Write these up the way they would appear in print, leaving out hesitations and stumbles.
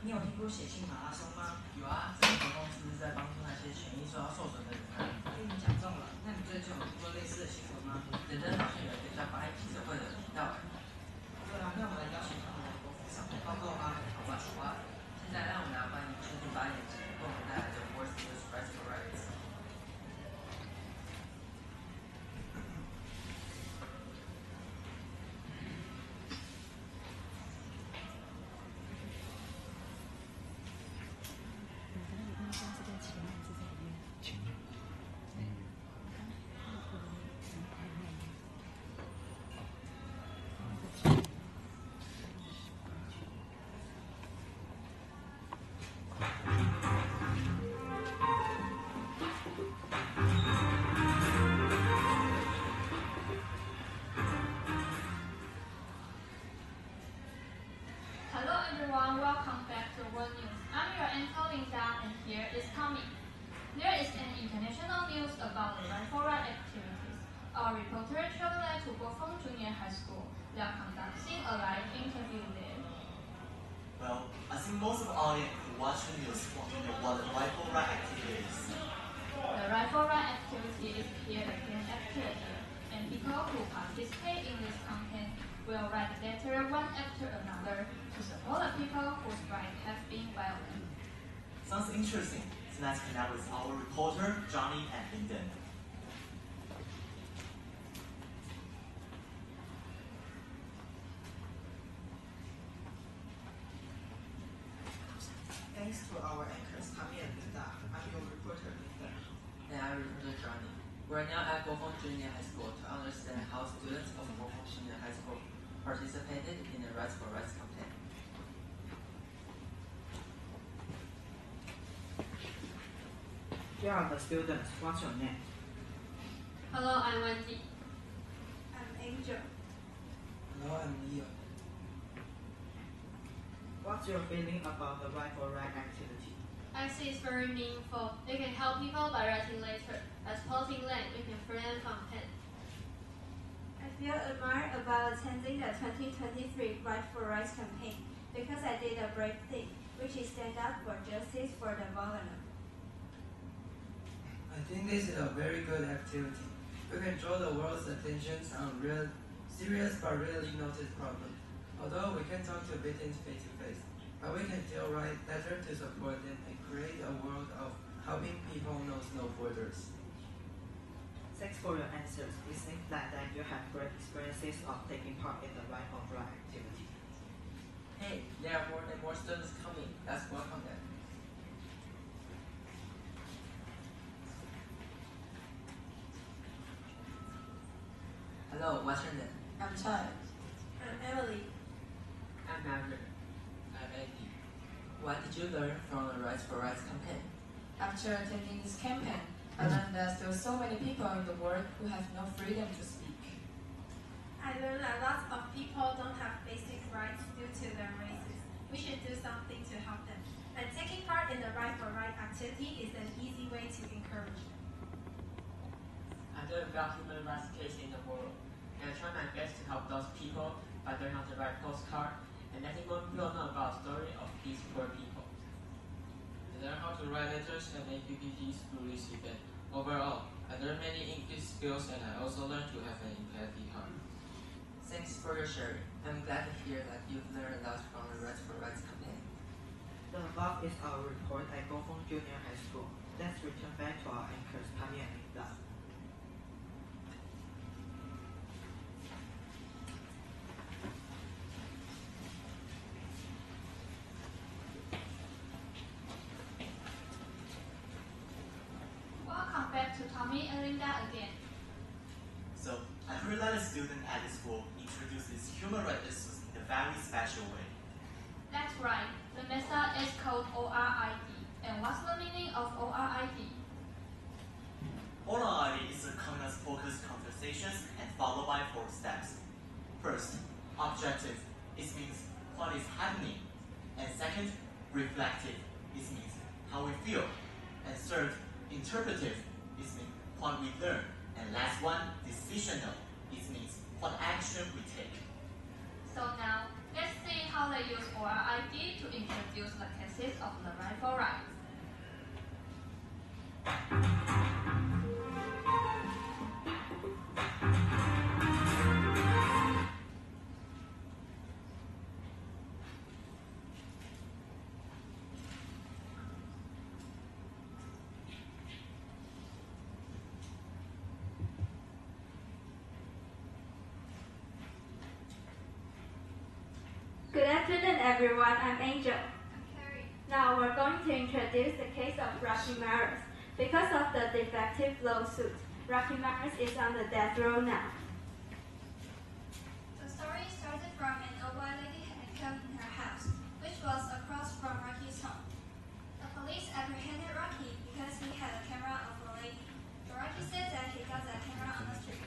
你有听过写信马拉松吗？有啊，这个公司在帮助那些权益受到受损的人。被你讲中了。那你最近有听过类似的新闻吗？简单好像有一个叫8记者会的频道。对啊，那我们来邀请他们来沟通上台报告吧。好吧，好吧。现在让我们来欢迎初中8年级为我们带来的 Words Use Rights for Rights。Hello everyone, welcome back to World News. I'm your anchor Linda, and here is Tommy. There is an international news about the Right for Right activities. Our reporter traveled to Gofeng Junior High School. They are conducting a live interview there. Well, I think most of the audience who watch the news want to know what the Right for Right activity is. The Right for Right activity is peer against activity, and people who participate in this campaign will write a letter one after another to support the people whose rights have been violated. Sounds interesting, so let's connect with our reporter, Johnny and Linden. Thanks to our anchors Tommy and Linda. I'm your reporter Linda. And I'm reporter Johnny. We're now at Gofeng Junior High School to understand how students of Gofeng Junior High School participated in the Rights for Rights campaign. Here are the students. What's your name? Hello, I'm Wendy. I'm Angel. Hello, I'm Leo. What's your feeling about the Right for Right activity? I see it's very meaningful. We can help people by writing letters. By supporting them, we can free them from pain. I feel admired about attending the 2023 Right for Rights campaign because I did a brave thing, which is stand up for justice for the vulnerable. I think this is a very good activity. We can draw the world's attention on real, serious but rarely noticed problems. Although we can't talk to victims face to face, but we can still write letters to support them and create a world of helping people knows no borders. Thanks for your answers. It seems that you have great experiences of taking part in the Right for Right activity. Hey, there are more and more students coming. Let's welcome them. Hello, what's your name? I'm Chad. I'm Emily. I'm Maverick. I'm Andy. What did you learn from the Rights for Rights campaign? After attending this campaign, I learned that there are so many people in the world who have no freedom to speak. I learned a lot of people don't have basic rights due to their races. We should do something to help them. And taking part in the Right for Right activity is an easy way to encourage them. I learned about human rights cases in the world, and I try my best to help those people by learning how to write postcard and letting more people know about the story of these poor people. I learned how to write letters and make PPTs through this event. Overall, I learned many English skills and I also learned to have an empathy heart. Thanks for your sharing. I'm glad to hear that you've learned a lot from the Rights for Rights campaign. The above is our report at Gofeng Junior High School. Let's return back to our anchors Tommy and Linda. Welcome back to Tommy and Linda again. So, I heard that a student at the school introduces human rights issues in a very special way. That's right. The method is called ORID. And what's the meaning of ORID? ORID is a context-focused conversations and followed by 4 steps. First, objective. It means what is happening. And second, reflective. It means how we feel. And third, interpretive. It means what we learn. And last one, decisional. It means what action we take. So now, let's see how they use ORID to introduce introduce the cases of the rifle rights. Good afternoon, everyone. I'm Angel. I'm Carrie. Now we're going to introduce the case of Rocky Maris. Because of the defective lawsuit, Rocky Maris is on the death row now. The story started from an old white lady had been killed in her house, which was across from Rocky's home. The police apprehended Rocky because he had a camera of a lady, but Rocky said that he got that camera on the street.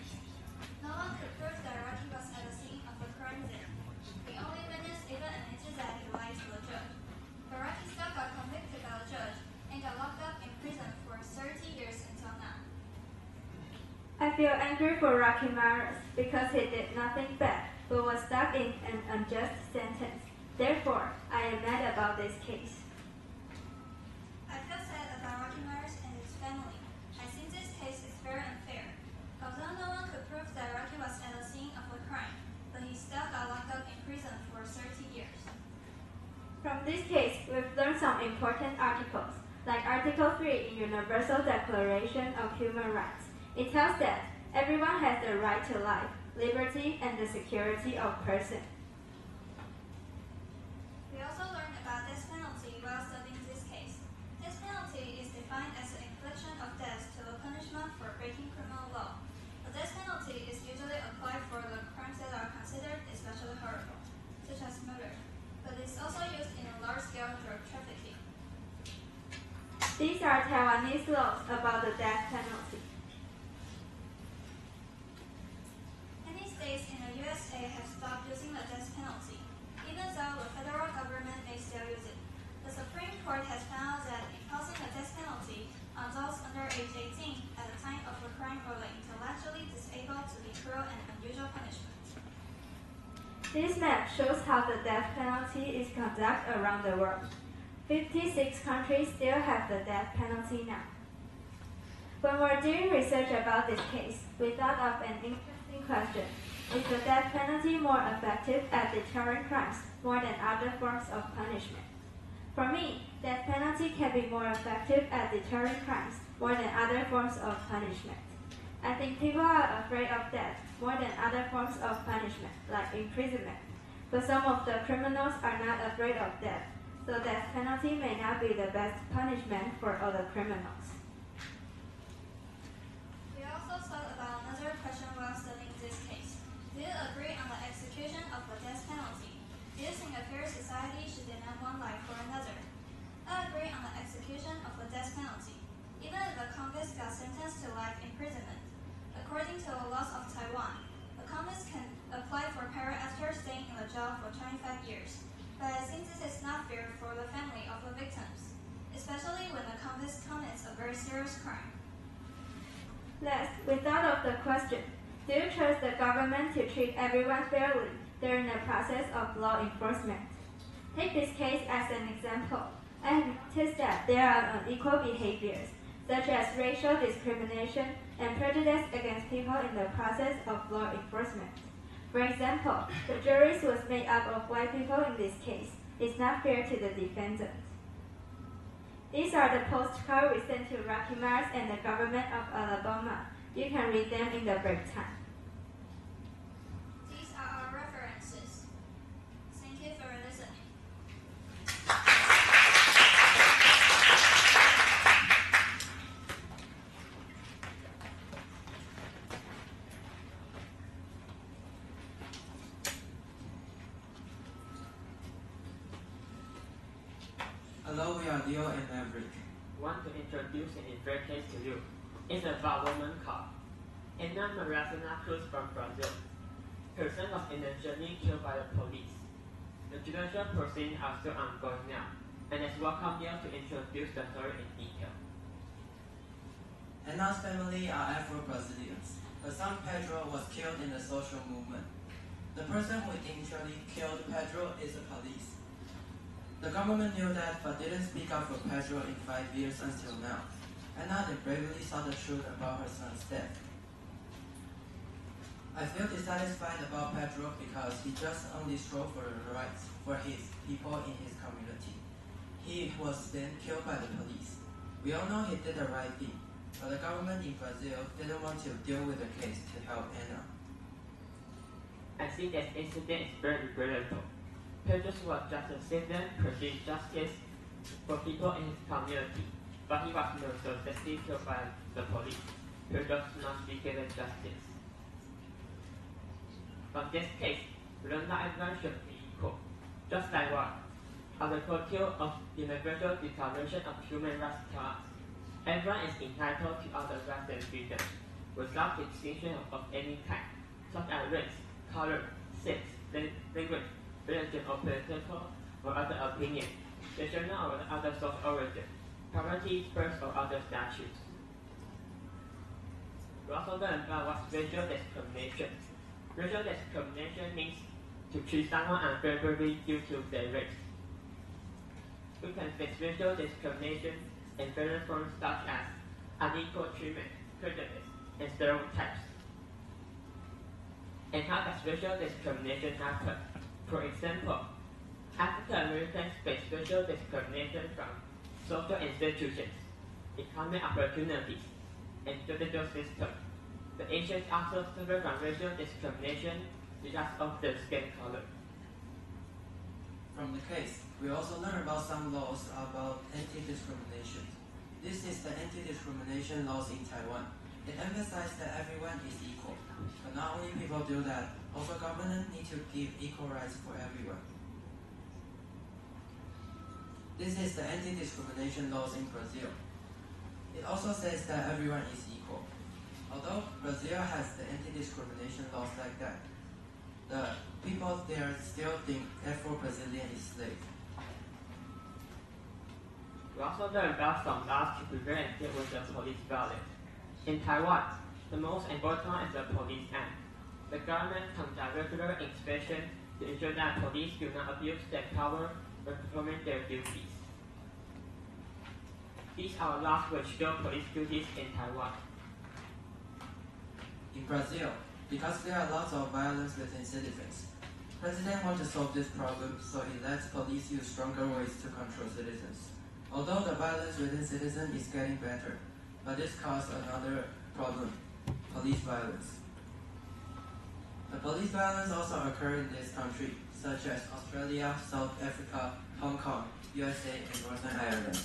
No one could prove that Rocky was at the scene of the crime then. The only witness even admitted that he lied to the judge. But Rocky still got convicted by the judge and got locked up in prison for 30 years until now. I feel angry for Rocky Maris because he did nothing bad but was stuck in an unjust sentence. Therefore, I am mad about this case. I feel sad about Rocky Maris and his family. I think this case is very unfair. Although no one could prove that Rocky was at the scene of the crime, but he still got locked up in prison for 30 years. From this case, we've learned some important articles, like Article 3 in Universal Declaration of Human Rights. It tells that everyone has the right to life, liberty, and the security of person. We also learned about death penalty while studying this case. Death penalty is defined as the infliction of death to a punishment for breaking criminal law. The death penalty is usually applied for the crimes that are considered especially horrible, such as murder, but it's also used in a large-scale drug trafficking. These are Taiwanese laws about the death penalty. Many states in the USA have stopped using the death penalty, even though the federal government may still use it. The Supreme Court has found that imposing the death penalty on those under age 18 at the time of the crime or the intellectually disabled to be cruel and unusual punishment. This map shows how the death penalty is conducted around the world. 56 countries still have the death penalty now. When we're doing research about this case, we thought of an interesting question. Is the death penalty more effective at deterring crimes more than other forms of punishment? For me, death penalty can be more effective at deterring crimes more than other forms of punishment. I think people are afraid of death more than other forms of punishment, like imprisonment. But some of the criminals are not afraid of death, so death penalty may not be the best punishment for all the criminals. We also thought about another question while studying this case. Do you agree on the execution of the death penalty? Do you think a fair society should demand one life for another? I agree on the execution of the death penalty, even if the convict got sentenced to life imprisonment. According to the laws of Taiwan, the convict can apply for parole after staying in the jail for 25 years. But I think this is not fair for the family of the victims, especially when the convict commits a very serious crime. Last, we thought of the question, do you trust the government to treat everyone fairly during the process of law enforcement? Take this case as an example. I have noticed that there are unequal behaviors, such as racial discrimination and prejudice against people in the process of law enforcement. For example, the jury was made up of white people in this case. It's not fair to the defendant. These are the postcards we sent to Rocky Maris and the government of Alabama. You can read them in the break time. These are our references. Thank you for listening. Hello, we are Leo and Maverick. Want to introduce an unfair case to you. It's about a woman called Ana Maracena Cruz from Brazil. Her son was intentionally killed by the police. The judicial proceedings are still ongoing now, and it's welcome you to introduce the story in detail. Ana's family are Afro-Brazilians. Her son Pedro was killed in the social movement. The person who initially killed Pedro is the police. The government knew that but didn't speak up for Pedro in 5 years until now. Anna then bravely saw the truth about her son's death. I feel dissatisfied about Pedro because he just only strove for the rights for his people in his community. He was then killed by the police. We all know he did the right thing, but the government in Brazil didn't want to deal with the case to help Anna. I think this incident is very regrettable. Pedro was just a citizen pursuing justice for people in his community, but he was mercilessly killed by the police. Pedro must be given justice. From this case, we learn that everyone should be equal, just like what Article 2 of the Universal Declaration of Human Rights tells us. Everyone is entitled to all the rights and freedoms, without distinction of any kind, such as race, color, sex, language, religion, or political or other opinion, national or other social origin, poverty, birth, or other statutes. We also learn about what's racial discrimination. Racial discrimination means to treat someone unfavorably due to their race. We can face racial discrimination in various forms such as unequal treatment, prejudice, and stereotypes. And how does racial discrimination happen? For example, African Americans face racial discrimination from social institutions, economic opportunities, and judicial system. The Asians also suffer from racial discrimination because of their skin color. From the case, we also learn about some laws about anti-discrimination. This is the anti-discrimination laws in Taiwan. It emphasizes that everyone is equal. But not only people do that, also government need to give equal rights for everyone. This is the anti-discrimination laws in Brazil. It also says that everyone is equal. Although Brazil has the anti-discrimination laws like that, the people there still think Afro-Brazilian is slave. We also learn about some laws to prevent and deal with the police violence. In Taiwan, the most important one is the Police Act. The government conducts regular inspections to ensure that police do not abuse their power when performing their duties. These are laws which show police duties in Taiwan. In Brazil, because there are lots of violence within citizens, President wants to solve this problem, so he lets police use stronger ways to control citizens. Although the violence within citizens is getting better, but this caused another problem, police violence. The police violence also occurs in this country, such as Australia, South Africa, Hong Kong, USA, and Northern Ireland.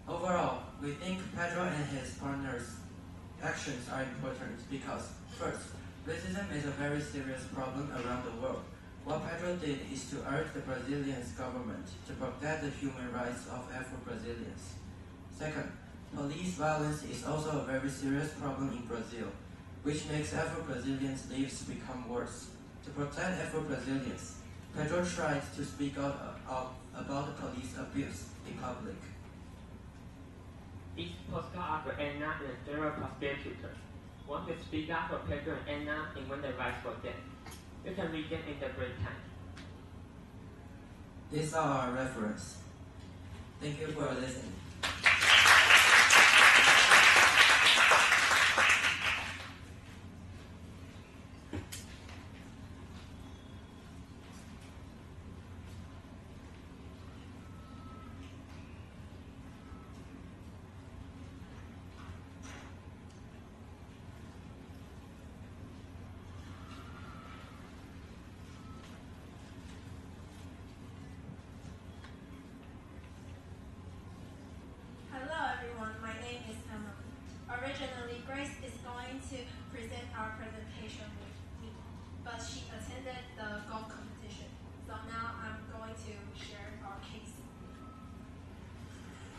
Overall, we think Pedro and his partners' actions are important because, first, racism is a very serious problem around the world. What Pedro did is to urge the Brazilian government to protect the human rights of Afro-Brazilians. Second, police violence is also a very serious problem in Brazil, which makes Afro-Brazilians' lives become worse. To protect Afro-Brazilians, Pedro tried to speak out about the police abuse in public. These postcards are for Anna and the general prosecutor. Want to speak out for Pedro and Anna and win the rights for them. You can read them in the break time. These are our reference. Thank you for listening. Originally, Grace is going to present our presentation with me, but she attended the golf competition. So now I'm going to share our case.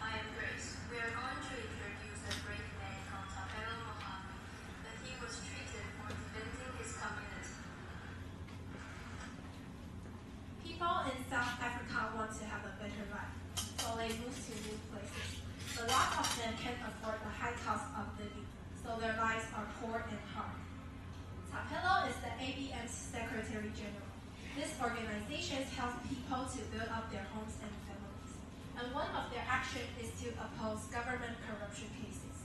I am Grace. We are going to introduce a great man from Tapelo, Mojave, that he was treated for defending his community. People in South Africa want to have a better life, so they move to new places. A lot of them can't afford the high cost of living, so their lives are poor and hard. Tapelo is the ABM's Secretary General. These organizations help people to build up their homes and families. And one of their actions is to oppose government corruption cases.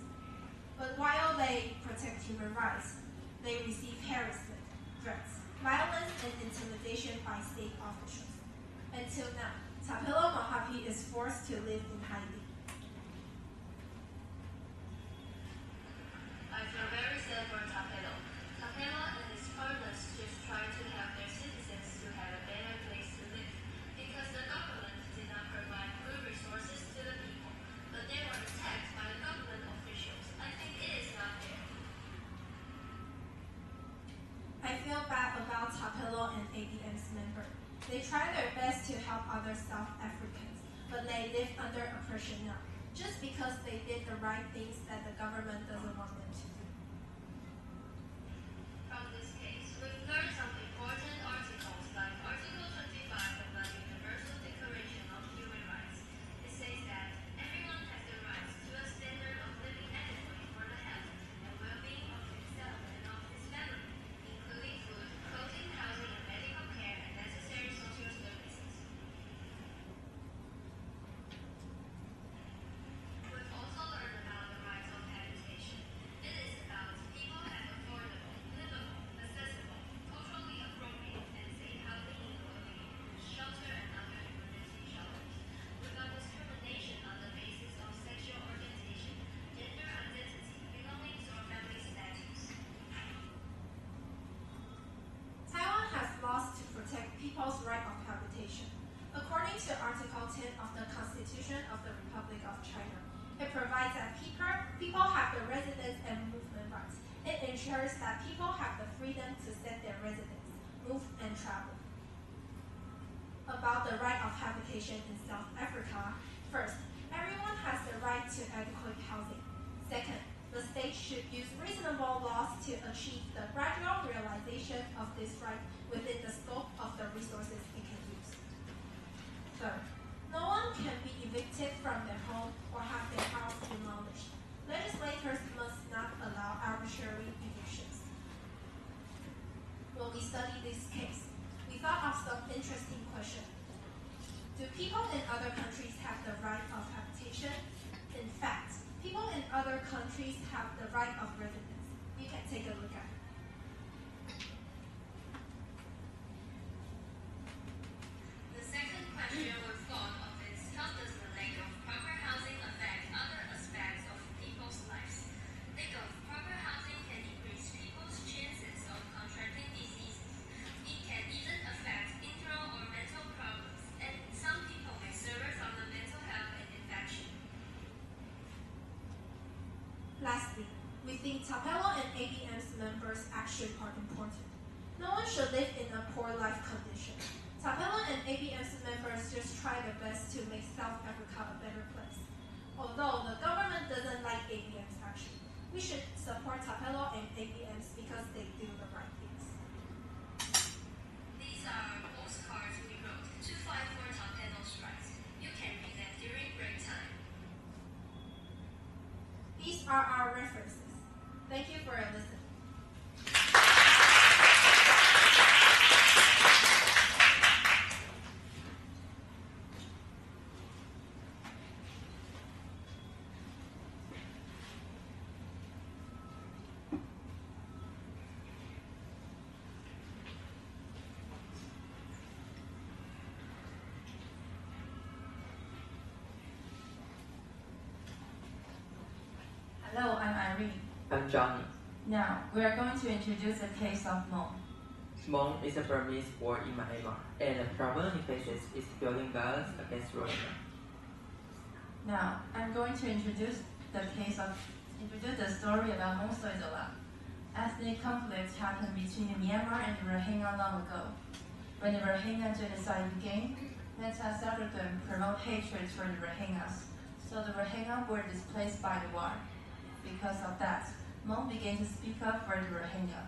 But while they protect human rights, they receive harassment, threats, violence, and intimidation by state officials. Until now, Tapelo Mohapi is forced to live in hiding. I feel very sad for Tapelo. Tapelo and his partners just try to help their citizens to have a better place to live, because the government did not provide good resources to the people, but they were attacked by the government officials. I think it is not fair. I feel bad about Tapelo and ABM's members. They try their best to help other South Africans, but they live under oppression now, just because they did the right things that the government doesn't want them to do. From this case, we've learned some important articles, like Article 25 of the Universal Declaration of Human Rights. It says that everyone has the right to a standard of living adequate for the health and well-being of himself and of his family, including food, clothing, housing, and medical care, and necessary social services. We've also learned about the rights of habitation. It is about people have affordable, livable, accessible, culturally appropriate, and safe housing, including shelter and other emergency shelters, without discrimination on the basis of sexual orientation, gender identity, belongings, or family status. Taiwan has laws to protect people's right of habitation. According to Article 10 of the Constitution of the Republic of China, it provides that people have the residence and movement rights. It ensures that people have the freedom to set their residence, move, and travel. About the right of habitation in South Africa, first, everyone has the right to adequate housing. Second, the state should use reasonable laws to achieve the gradual realization of this right within the scope of the resources it can use. Third, no one can be evicted from their home or have their house demolished. Legislators must not allow arbitrary evictions. When we studied this case, we thought of some interesting questions. Do people in other countries have the right of habitation? In fact, people in other countries have the right of residence. You can take a look at it. The second question we thought of is, how does the lack of proper housing affect other aspects of people's lives? Lack of proper housing can increase people's chances of contracting diseases. It can even affect internal or mental problems, and some people may suffer from the mental health and infection. Lastly, we think Tapelo and ABM's members' actions are important. No one should live in a poor life condition. Tapelo and ABM's members just try their best to make South Africa a better place. Although the government doesn't like ABM's action, we should support Tapelo and ABM's because they do the right things. These are postcards we wrote to fight for Tapelo's rights. You can read them during break time. These are our references. Thank you for your listening. Hello, I'm Irene. I'm Johnny. Now, we are going to introduce the case of Mo. Mon is a Burmese born in Myanmar, and the problem he faces is building violence against Rohingya. Now, I'm going to introduce the story about Mo Soidola. Ethnic conflicts happened between Myanmar and the Rohingya long ago. When the Rohingya genocide began, Meta started to promote hatred for the Rohingyas, so the Rohingya were displaced by the war. Because of that, Mon began to speak up for the Rohingya.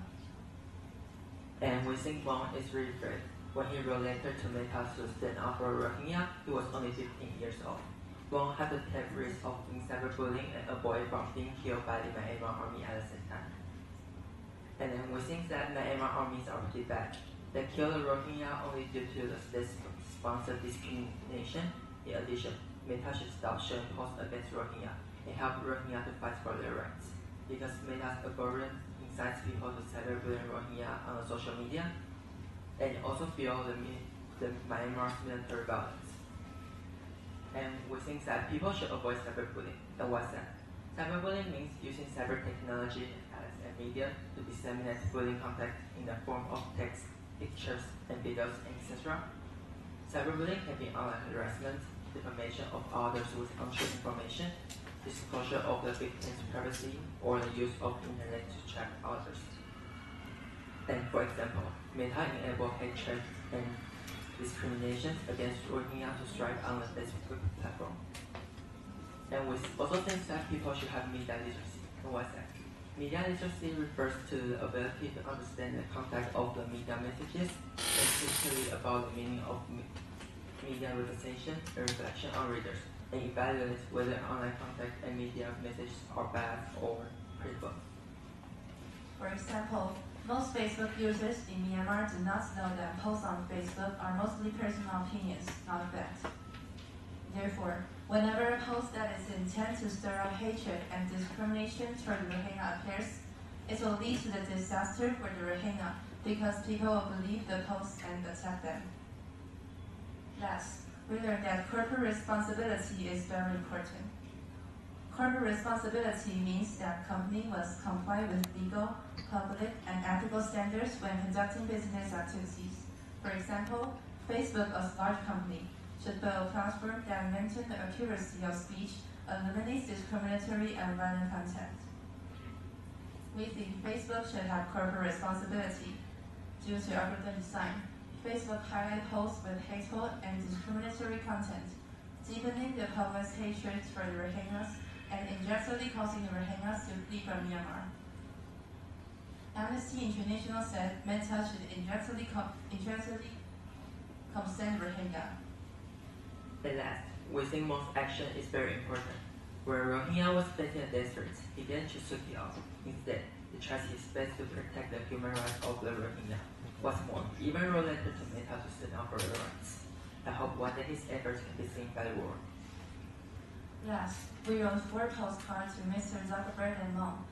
And we think Mon is really brave. When he wrote letter to Meta to stand up for Rohingya, he was only 15 years old. Mon had to take risk of being cyberbullying and avoid from being killed by the Myanmar army at the same time. And then we think that Myanmar armies are pretty bad. They kill the Rohingya only due to the state-sponsored discrimination. In addition, Meta should stop showing posts against Rohingya and help Rohingya to fight for their rights. Because Meta's algorithm incites people to cyberbullying Rohingya on the social media, and also fuel the Myanmar's military violence. And we think that people should avoid cyberbullying. And what's that? Cyberbullying means using cyber technology and media to disseminate bullying content in the form of text, pictures, and videos, etc. Cyberbullying can be online harassment, defamation of others with untrue information, disclosure of the victim's privacy, or the use of internet to track others. And for example, Meta enables hatred and discrimination against Rohingya to strive on the Facebook platform. And we also think that people should have media literacy. And what's that? Media literacy refers to the ability to understand the content of the media messages, especially about the meaning of media representation and reflection on readers, and evaluate whether online content and media messages are bad or critical. For example, most Facebook users in Myanmar do not know that posts on Facebook are mostly personal opinions, not facts. Therefore, whenever a post that is intended to stir up hatred and discrimination toward the Rohingya appears, it will lead to the disaster for the Rohingya because people will believe the post and attack them. Last, we learned that corporate responsibility is very important. Corporate responsibility means that company must comply with legal, public, and ethical standards when conducting business activities. For example, Facebook, as a large company, should build a platform that maintains the accuracy of speech, eliminates discriminatory and violent content. We think Facebook should have corporate responsibility. Due to algorithm design, Facebook highlights posts with hateful and discriminatory content, deepening the public's hatred for the Rohingyas and indirectly causing the Rohingyas to flee from Myanmar. Amnesty International said Meta should indirectly consent Rohingya. At last, we think most action is very important. Where Rohingya was facing a desert, he didn't choose to kill. Instead, he tried his best to protect the human rights of the Rohingya. What's more, he even wrote letters to Meta to stand up for their rights. I hope one day his efforts can be seen by the world. Last, we wrote 4 postcards to Mr. Zuckerberg and Long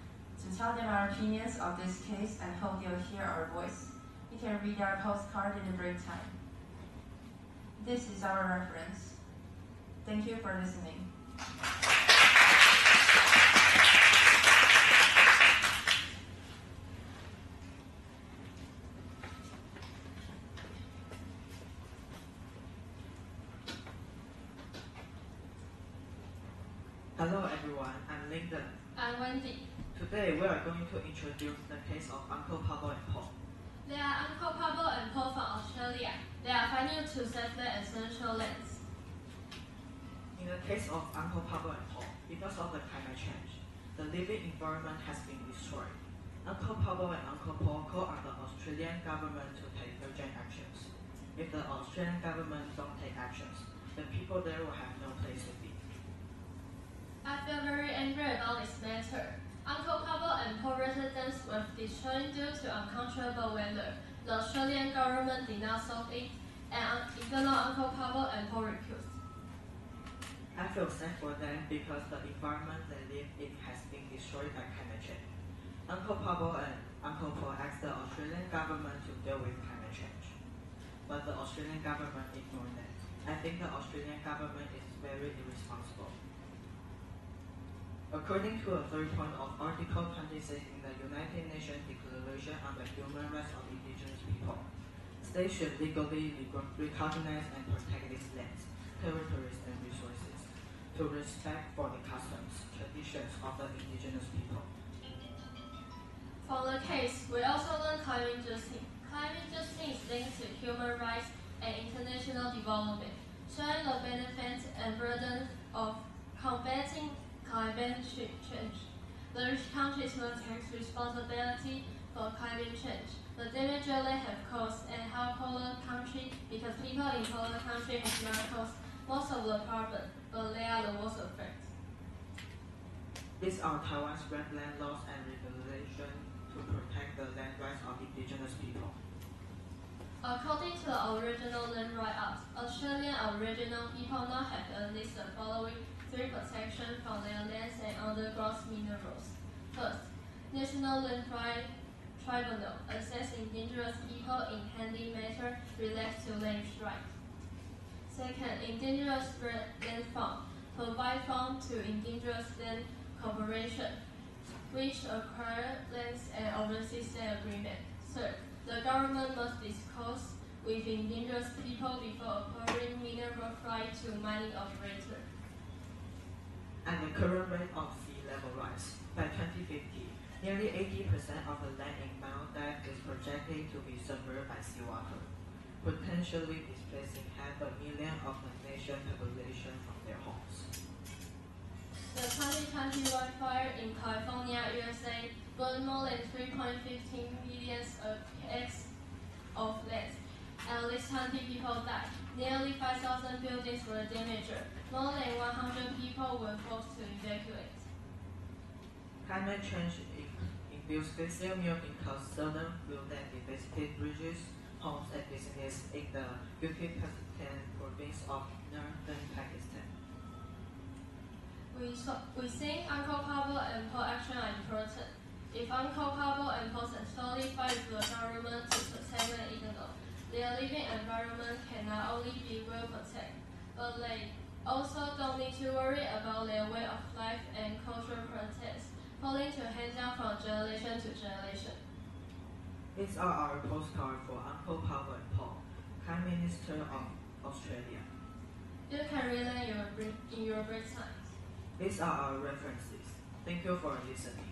to tell them our opinions of this case and hope they'll hear our voice. You can read our postcard in the break time. This is our reference. Thank you for listening. Hello everyone, I'm Lyndon. I'm Wendy. Today we are going to introduce the case of Uncle Pablo and Paul. They are Uncle Pablo and Paul from Australia. They are fighting to save their essential lands. In the case of Uncle Pablo and Paul, because of the climate change, the living environment has been destroyed. Uncle Pablo and Uncle Paul call on the Australian government to take urgent actions. If the Australian government don't take actions, the people there will have no place to be. I feel very angry about this matter. Uncle Pablo and Paul residents were destroyed due to uncontrollable weather. The Australian government did not solve it, and even though Uncle Pablo and Paul refused. I feel sad for them because the environment they live in has been destroyed by climate change. Uncle Pablo and Uncle Paul asked the Australian government to deal with climate change, but the Australian government ignored them. I think the Australian government is very irresponsible. According to a third point of Article 26 in the United Nations Declaration on the Human Rights of Indigenous People, states should legally recognize and protect these lands, territories, and resources, to respect for the customs, traditions of the indigenous people. From the case, we also learn climate justice. Climate justice is linked to human rights and international development, showing the benefits and burdens of combating climate change. The rich countries must take responsibility for climate change, the damage they have caused, and how polar countries, because people in polar countries have not caused most of the problem, but they are the worst affected. These are Taiwan's wetland laws and regulations to protect the land rights of indigenous people. According to the original land write-up, Australian Aboriginal people now have at least the following 3 protections from their lands and underground minerals. First, National Land Tribunal assess indigenous people in handy matter related to land rights. Second, Indigenous Land Fund provide funds to indigenous land corporation, which acquire lands and overseas land agreement. Third, the government must discuss with indigenous people before acquiring mineral rights to mining operator. At the current rate of sea level rise, by 2050, nearly 80% of the land in Maldives is projected to be submerged by seawater, potentially displacing 500,000 of the nation's population from their homes. The 2020 wildfire in California, USA, burned more than 3.15 million acres of land. At least 20 people died. Nearly 5,000 buildings were damaged. More than 100 people were forced to evacuate. Climate change induced glacial melting caused sudden flood that devastated bridges, homes, and businesses in the Pakistan province of northern Pakistan. We think Uncle Pablo and Paul action are important. If Uncle Pablo and Paul successfully fight with the government to protect the Indo, their living environment can not only be well protected, but they also don't need to worry about their way of life and cultural practice, falling to hand down from generation to generation. These are our postcards for Uncle Pablo and Paul, Prime Minister of Australia. You can read them in your break time. These are our references. Thank you for listening.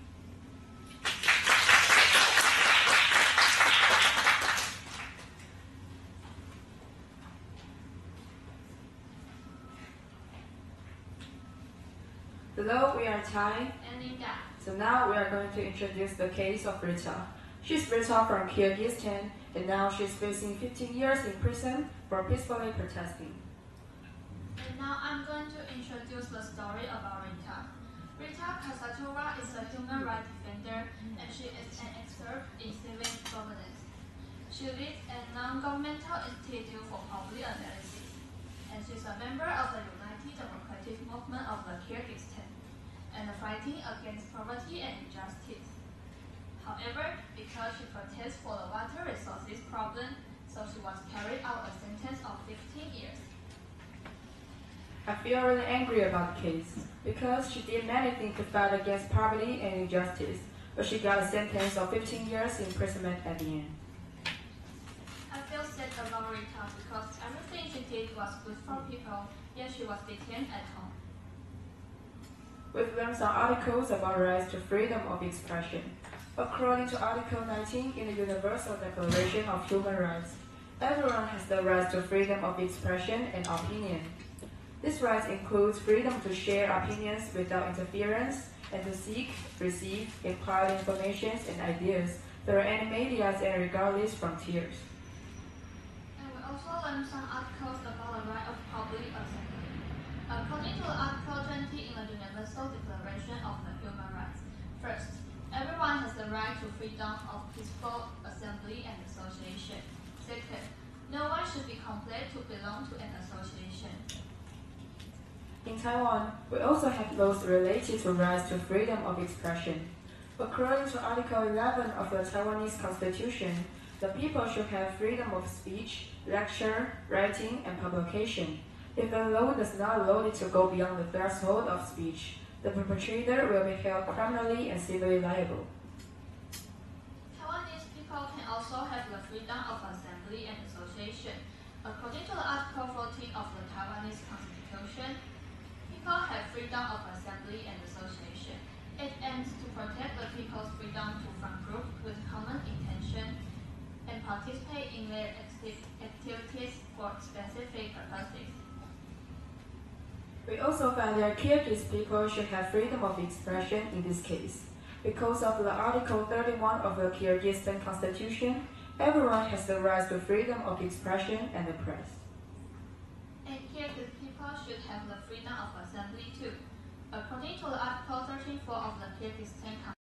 Hello, we are Tai. And Linda. So now we are going to introduce the case of Rita. She's Rita from Kyrgyzstan, and now she's facing 15 years in prison for peacefully protesting. And now I'm going to introduce the story about Rita. Rita Kasatova is a human rights defender, and she is an expert in civil governance. She leads a non-governmental institute for public analysis, and she's a member of the United Democratic Movement of the Kyrgyzstan, and fighting against poverty and injustice. However, because she protests for the water resources problem, so she was carried out a sentence of 15 years. I feel really angry about the case, because she did many things to fight against poverty and injustice, but she got a sentence of 15 years imprisonment at the end. I feel sad about Rita because everything she did was good for people, yet she was detained at home. We've learned some articles about rights to freedom of expression. According to Article 19 in the Universal Declaration of Human Rights, everyone has the right to freedom of expression and opinion. This right includes freedom to share opinions without interference and to seek, receive, impart information and ideas through any media and regardless frontiers. And we also learned some articles about the right of public assembly. According to Article 20 in the Universal Declaration of the Human Rights, first, everyone has the right to freedom of peaceful assembly and association. Second, no one should be compelled to belong to an association. In Taiwan, we also have laws related to rights to freedom of expression. According to Article 11 of the Taiwanese Constitution, the people should have freedom of speech, lecture, writing, and publication. If the law does not allow it to go beyond the threshold of speech, the perpetrator will be held criminally and civilly liable. Taiwanese people can also have the freedom of assembly and association. According to the Article 14 of the Taiwanese Constitution, people have freedom of assembly and association. It aims to protect the people's freedom to form groups with common intention and participate in their activities for specific purposes. We also found that Kyrgyz people should have freedom of expression in this case. Because of the Article 31 of the Kyrgyzstan Constitution, everyone has the right to freedom of expression and the press. And Kyrgyz people should have the freedom of assembly too. According to the Article 34 of the Kyrgyzstan Constitution,